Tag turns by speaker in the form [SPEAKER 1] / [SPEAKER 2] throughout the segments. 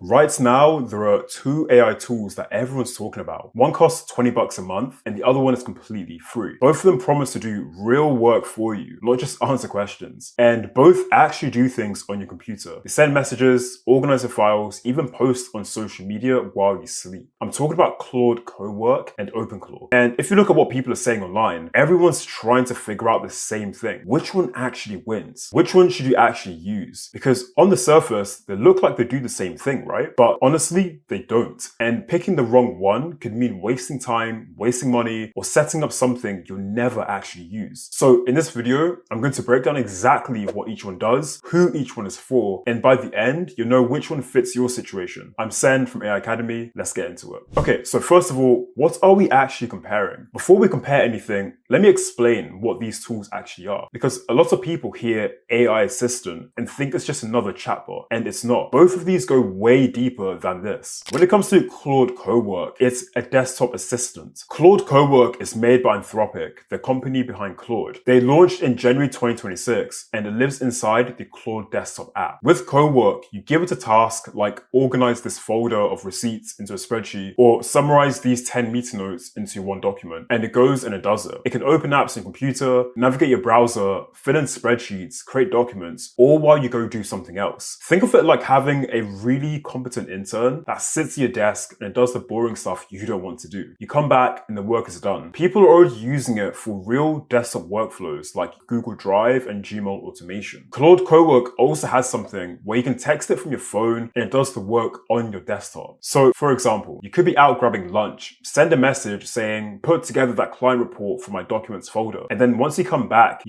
[SPEAKER 1] Right now, there are two AI tools that everyone's talking about. One costs $20 a month and the other one is completely free. Both of them promise to do real work for you, not just answer questions. And both actually do things on your computer. They send messages, organize your files, even post on social media while you sleep. I'm talking about Claude Cowork and OpenClaw. And if you look at what people are saying online, everyone's trying to figure out the same thing. Which one actually wins? Which one should you actually use? Because on the surface, they look like they do the same thing, right? But honestly, they don't. And picking the wrong one could mean wasting time, wasting money, or setting up something you'll never actually use. So in this video, I'm going to break down exactly what each one does, who each one is for, and by the end, you'll know which one fits your situation. I'm Sen from AI Academy. Let's get into it. Okay, so first of all, what are we actually comparing? Before we compare anything, let me explain what these tools actually are. Because a lot of people hear AI assistant and think it's just another chatbot, and it's not. Both of these go way deeper than this. When it comes to Claude Cowork, it's a desktop assistant. Claude Cowork is made by Anthropic, the company behind Claude. They launched in January 2026, and it lives inside the Claude desktop app. With Cowork, you give it a task like organize this folder of receipts into a spreadsheet, or summarize these 10 meeting notes into one document, and it goes and it does it. It can open apps on your computer, navigate your browser, fill in spreadsheets, create documents, all while you go do something else. Think of it like having a really competent intern that sits at your desk and does the boring stuff you don't want to do. You come back and the work is done. People are already using it for real desktop workflows like Google Drive and Gmail automation. Claude Cowork also has something where you can text it from your phone and it does the work on your desktop. So for example, you could be out grabbing lunch, send a message saying, put together that client report for my documents folder. And then once you come back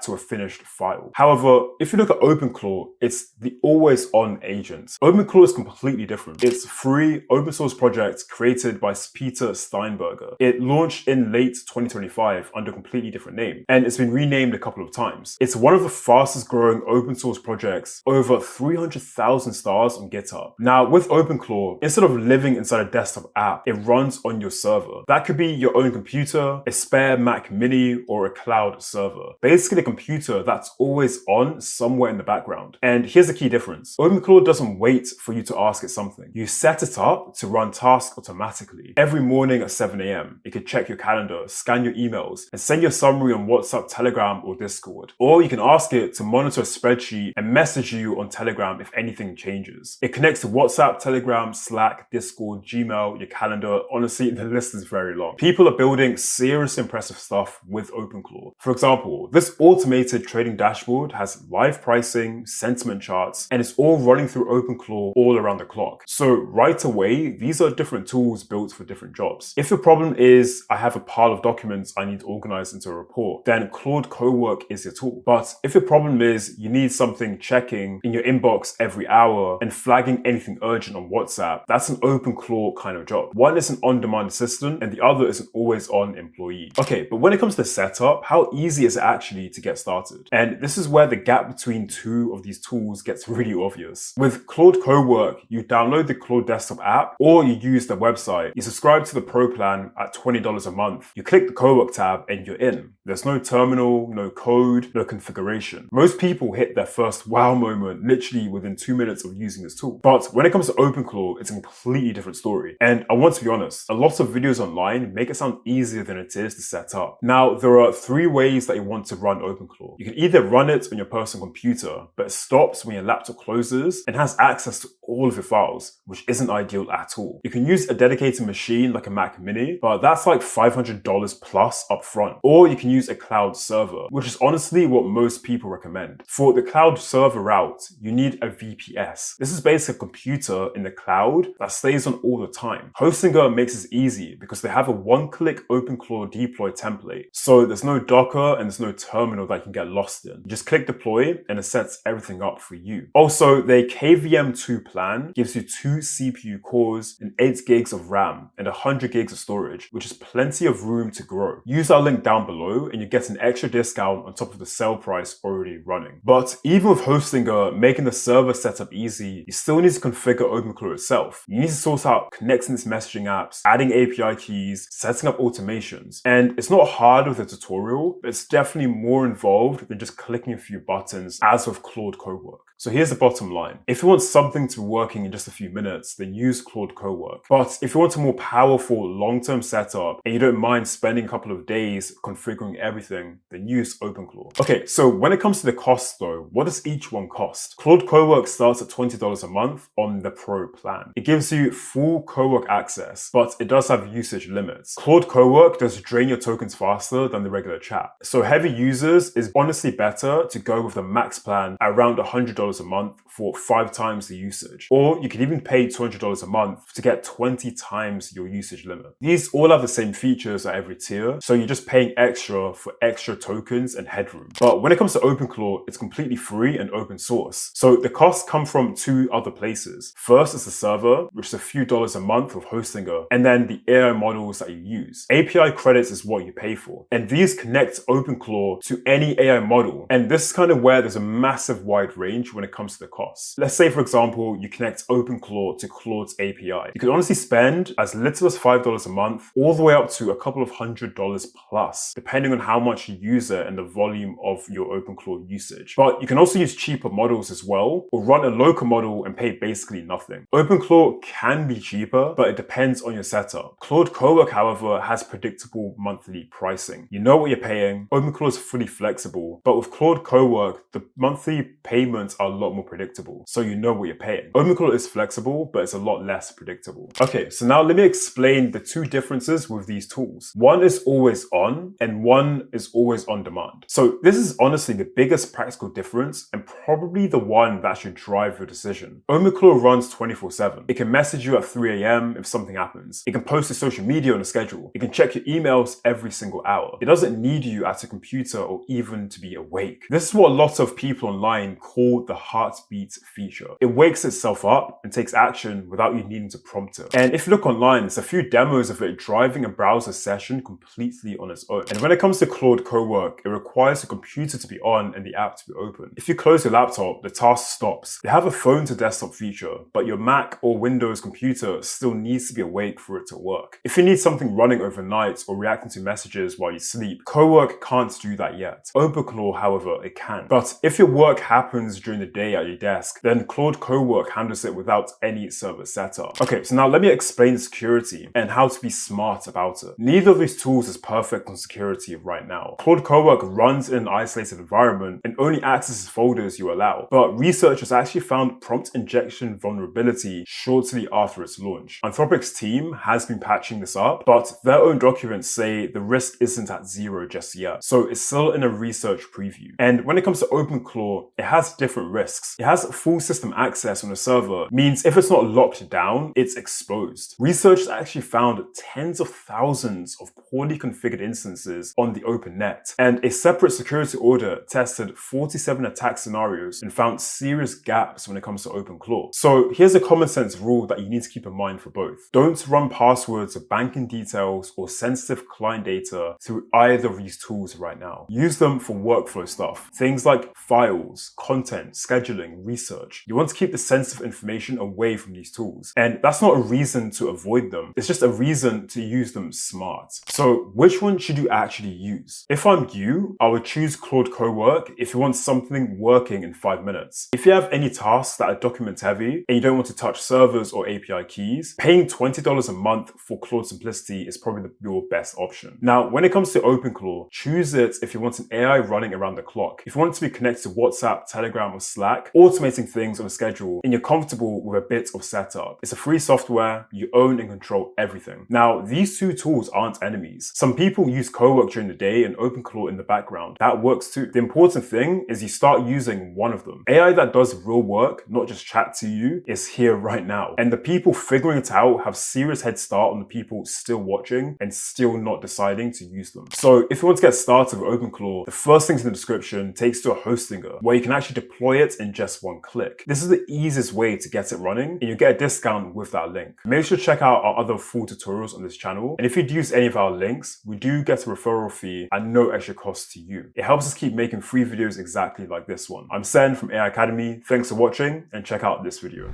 [SPEAKER 1] to a finished file. However, if you look at OpenClaw, it's the always on agent. OpenClaw is completely different. It's a free open source project created by Peter Steinberger. It launched in late 2025 under a completely different name, and it's been renamed a couple of times. It's one of the fastest growing open source projects, over 300,000 stars on GitHub. Now with OpenClaw, instead of living inside a desktop app, it runs on your server. That could be your own computer, a spare Mac Mini, or a cloud server. Basically a computer that's always on somewhere in the background. And here's the key difference. OpenClaw doesn't wait for you to ask it something. You set it up to run tasks automatically. Every morning at 7 a.m., it could check your calendar, scan your emails, and send you a summary on WhatsApp, Telegram, or Discord. Or you can ask it to monitor a spreadsheet and message you on Telegram if anything changes. It connects to WhatsApp, Telegram, Slack, Discord, Gmail, your calendar. Honestly, the list is very long. People are building seriously impressive stuff with OpenClaw. For example, this automated trading dashboard has live pricing, sentiment charts, and it's all running through OpenClaw all around the clock. So right away, these are different tools built for different jobs. If your problem is, I have a pile of documents I need to organize into a report, then Claude Cowork is your tool. But if your problem is, you need something checking in your inbox every hour and flagging anything urgent on WhatsApp, that's an OpenClaw kind of job. One is an on-demand assistant and the other is an always-on employee. Okay, but when it comes to setup, how easy is it actually to get started? And this is where the gap between two of these tools gets really obvious. With Claude Cowork, you download the Claude desktop app or you use the website. You subscribe to the pro plan at $20 a month. You click the Cowork tab and you're in. There's no terminal, no code, no configuration. Most people hit their first wow moment literally within 2 minutes of using this tool. But when it comes to OpenClaw, it's a completely different story. And I want to be honest, a lot of videos online make it sound easier than it is to set up. Now, there are 3 ways that you want to run OpenClaw. You can either run it on your personal computer, but it stops when your laptop closes and has access to all of your files, which isn't ideal at all. You can use a dedicated machine like a Mac Mini, but that's like $500 plus upfront. Or you can use a cloud server, which is honestly what most people recommend. For the cloud server route, you need a VPS. This is basically a computer in the cloud that stays on all the time. Hostinger makes this easy because they have a one-click OpenClaw deploy template. So there's no Docker and there's no terminal that you can get lost in. You just click deploy and it sets everything up for you. Also, the KVM2 plan gives you 2 CPU cores and 8 gigs of RAM and 100 gigs of storage, which is plenty of room to grow. Use our link down below and you get an extra discount on top of the sale price already running. But even with Hostinger making the server setup easy, you still need to configure OpenClaw itself. You need to sort out connecting its messaging apps, adding API keys, setting up automations. And it's not hard with a tutorial, but it's definitely more involved than just clicking a few buttons as with Claude Cowork. So here's the bottom line. If you want something to be working in just a few minutes, then use Claude Cowork. But if you want a more powerful long-term setup and you don't mind spending a couple of days configuring everything, then use OpenClaw. Okay, so when it comes to the cost though, what does each one cost? Claude Cowork starts at $20 a month on the Pro plan. It gives you full Cowork access, but it does have usage limits. Claude Cowork does drain your tokens faster than the regular chat. So heavy users is honestly better to go with the max plan at around $100 a month for 5 times the usage. Or you can even pay $200 a month to get 20 times your usage limit. These all have the same features at every tier, so you're just paying extra for extra tokens and headroom. But when it comes to OpenClaw, it's completely free and open source. So the costs come from 2 other places. First is the server, which is a few dollars a month of hosting it, and then the AI models that you use. API credits is what you pay for. And these connect OpenClaw to any AI model. And this is kind of where there's a massive wide range when it comes to the costs. Let's say, for example, you connect OpenClaw to Claude's API. You can honestly spend as little as $5 a month, all the way up to a couple of $100 plus, depending on how much you use it and the volume of your OpenClaw usage. But you can also use cheaper models as well, or run a local model and pay basically nothing. OpenClaw can be cheaper, but it depends on your setup. Claude Cowork, however, has predictable monthly pricing. You know what you're paying. OpenClaw is fully flexible, but with Claude Cowork, the monthly payments are a lot more predictable, so you know what you're paying. OpenClaw is flexible, but it's a lot less predictable. Okay, so now let me explain the 2 differences with these tools. One is always on, and one is always on demand. So this is honestly the biggest practical difference, and probably the one that should drive your decision. OpenClaw runs 24/7. It can message you at 3 a.m. if something happens. It can post to social media on a schedule. It can check your emails every single hour. It doesn't need you at a computer or even to be awake. This is what lots of people online call the heartbeat feature. It wakes itself up and takes action without you needing to prompt it. And if you look online, there's a few demos of it driving a browser session completely on its own. And when it comes to Claude Cowork, it requires the computer to be on and the app to be open. If you close your laptop, the task stops. They have a phone to desktop feature, but your Mac or Windows computer still needs to be awake for it to work. If you need something running overnight or reacting to messages while you sleep, Cowork can't do that yet. OpenClaw, however, it can. But if your work happens during the day at your desk, then Claude Cowork handles it without any server setup. Okay, so now let me explain security and how to be smart about it. Neither of these tools is perfect on security right now. Claude Cowork runs in an isolated environment and only accesses folders you allow, but researchers actually found prompt injection vulnerability shortly after its launch. Anthropic's team has been patching this up, but their own documents say the risk isn't at 0 just yet, so it's still in a research preview. And when it comes to OpenClaw, it has different risks. It has full system access on the server, means if it's not locked down, it's exposed. Researchers actually found tens of thousands of poorly configured instances on the open net, and a separate security audit tested 47 attack scenarios and found serious gaps when it comes to OpenClaw. So here's a common sense rule that you need to keep in mind for both. Don't run passwords or banking details or sensitive client data through either of these tools right now. Use them for workflow stuff, things like files, content, scheduling, research. You want to keep the sensitive information away from these tools, and that's not a reason to avoid them. It's just a reason to use them smart. So which one should you actually use? If I'm you, I would choose Claude Cowork if you want something working in 5 minutes. If you have any tasks that are document heavy and you don't want to touch servers or API keys, paying $20 a month for Claude Simplicity is probably your best option. Now, when it comes to OpenClaw, choose it if you want an AI running around the clock. If you want it to be connected to WhatsApp, Telegram, or Slack, automating things on a schedule, and you're comfortable with a bit of setup. It's a free software, you own and control everything. Now, these 2 tools aren't enemies. Some people use Cowork during the day and OpenClaw in the background. That works too. The important thing is you start using one of them. AI that does real work, not just chat to you, is here right now. And the people figuring it out have serious head start on the people still watching and still not deciding to use them. So if you want to get started with OpenClaw, the first things in the description takes to a hostinger where you can actually deploy it in just 1 click. This is the easiest way to get it running, and you get a discount with that link. Make sure to check out our other full tutorials on this channel, and if you'd use any of our links, we do get a referral fee at no extra cost to you. It helps us keep making free videos exactly like this one. I'm Sen from AI Academy. Thanks for watching, and check out this video.